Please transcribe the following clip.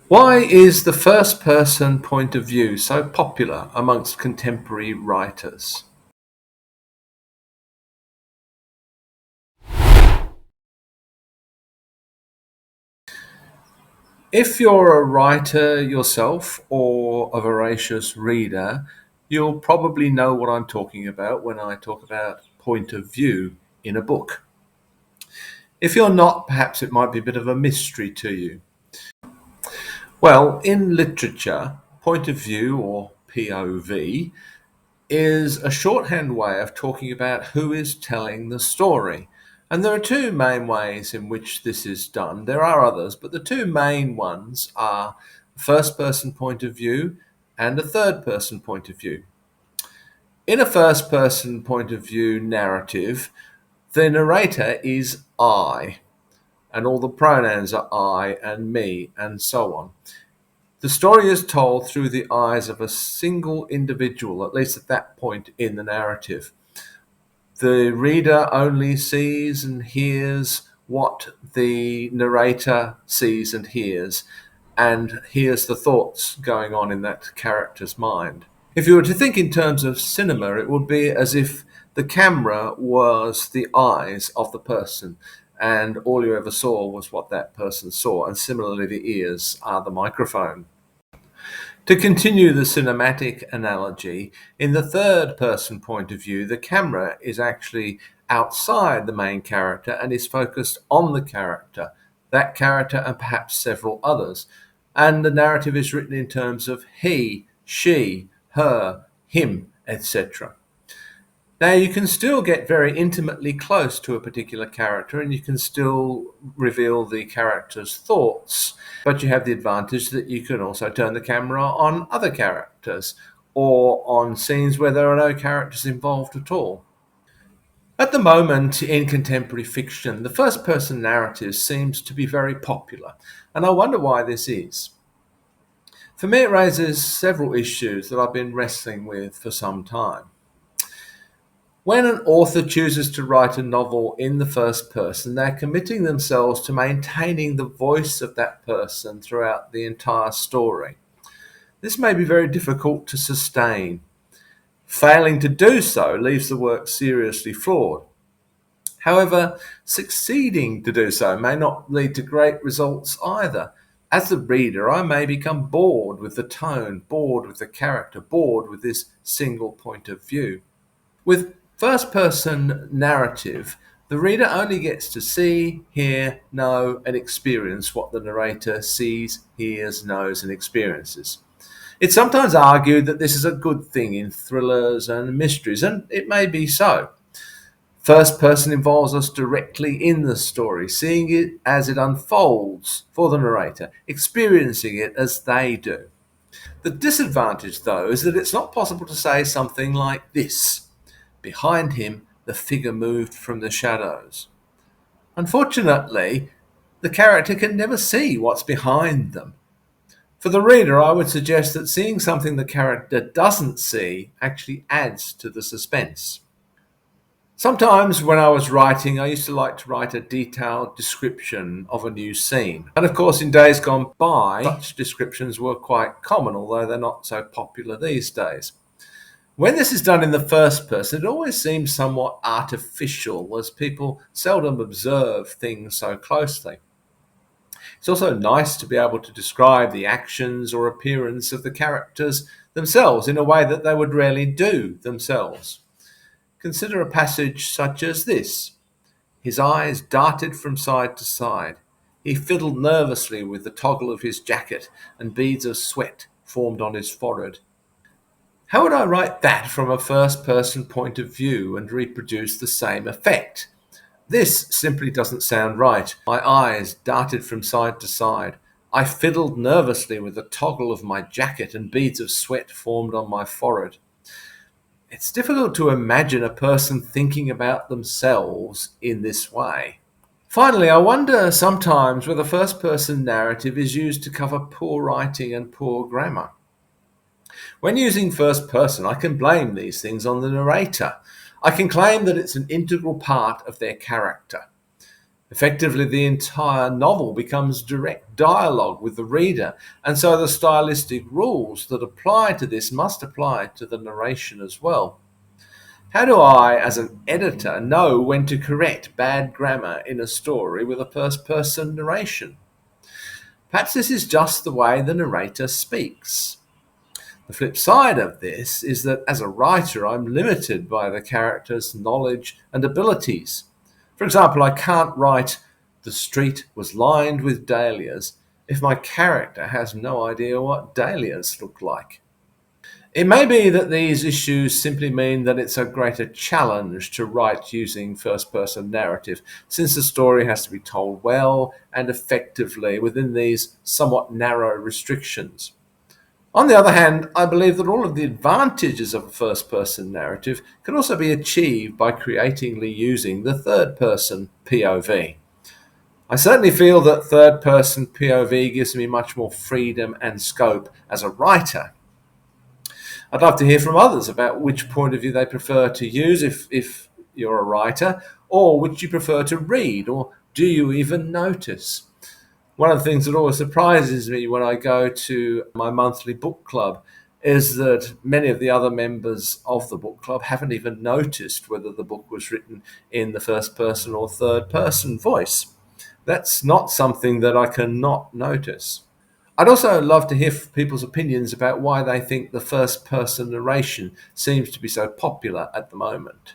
Why is the first person point of view so popular amongst contemporary writers? If you're a writer yourself or a voracious reader, you'll probably know what I'm talking about when I talk about point of view in a book. If you're not, perhaps it might be a bit of a mystery to you. Well, in literature, point of view or POV is a shorthand way of talking about who is telling the story. And there are two main ways in which this is done. There are others, but the two main ones are first person point of view and a third person point of view. In a first person point of view narrative, the narrator is I, and all the pronouns are I and me, and so on. The story is told through the eyes of a single individual, at least at that point in the narrative. The reader only sees and hears what the narrator sees and hears the thoughts going on in that character's mind. If you were to think in terms of cinema, it would be as if the camera was the eyes of the person, and all you ever saw was what that person saw, and similarly, the ears are the microphone. To continue the cinematic analogy, in the third person point of view, the camera is actually outside the main character and is focused on the character, that character and perhaps several others. And the narrative is written in terms of he, she, her, him, etc. Now, you can still get very intimately close to a particular character and you can still reveal the character's thoughts, but you have the advantage that you can also turn the camera on other characters or on scenes where there are no characters involved at all. At the moment, in contemporary fiction, the first person narrative seems to be very popular, and I wonder why this is. For me, it raises several issues that I've been wrestling with for some time. When an author chooses to write a novel in the first person, they're committing themselves to maintaining the voice of that person throughout the entire story. This may be very difficult to sustain. Failing to do so leaves the work seriously flawed. However, succeeding to do so may not lead to great results either. As the reader, I may become bored with the tone, bored with the character, bored with this single point of view. With first person narrative, the reader only gets to see, hear, know, and experience what the narrator sees, hears, knows, and experiences. It's sometimes argued that this is a good thing in thrillers and mysteries, and it may be so. First person involves us directly in the story, seeing it as it unfolds for the narrator, experiencing it as they do. The disadvantage, though, is that it's not possible to say something like this: behind him, the figure moved from the shadows. Unfortunately, the character can never see what's behind them. For the reader, I would suggest that seeing something the character doesn't see actually adds to the suspense. Sometimes when I was writing, I used to like to write a detailed description of a new scene. And of course, in days gone by, such descriptions were quite common, although they're not so popular these days. When this is done in the first person, it always seems somewhat artificial, as people seldom observe things so closely. It's also nice to be able to describe the actions or appearance of the characters themselves in a way that they would rarely do themselves. Consider a passage such as this: his eyes darted from side to side. He fiddled nervously with the toggle of his jacket, and beads of sweat formed on his forehead. How would I write that from a first person point of view and reproduce the same effect? This simply doesn't sound right. My eyes darted from side to side. I fiddled nervously with the toggle of my jacket, and beads of sweat formed on my forehead. It's difficult to imagine a person thinking about themselves in this way. Finally, I wonder sometimes whether first person narrative is used to cover poor writing and poor grammar. When using first person, I can blame these things on the narrator. I can claim that it's an integral part of their character. Effectively, the entire novel becomes direct dialogue with the reader, and so the stylistic rules that apply to this must apply to the narration as well. How do I, as an editor, know when to correct bad grammar in a story with a first person narration? Perhaps this is just the way the narrator speaks. The flip side of this is that as a writer, I'm limited by the character's knowledge and abilities. For example, I can't write, "The street was lined with dahlias," if my character has no idea what dahlias look like. It may be that these issues simply mean that it's a greater challenge to write using first person narrative, since the story has to be told well and effectively within these somewhat narrow restrictions. On the other hand, I believe that all of the advantages of a first person narrative can also be achieved by creatively using the third person POV. I certainly feel that third person POV gives me much more freedom and scope as a writer. I'd love to hear from others about which point of view they prefer to use if you're a writer, or which you prefer to read, or do you even notice? One of the things that always surprises me when I go to my monthly book club is that many of the other members of the book club haven't even noticed whether the book was written in the first person or third person voice. That's not something that I cannot notice. I'd also love to hear people's opinions about why they think the first person narration seems to be so popular at the moment.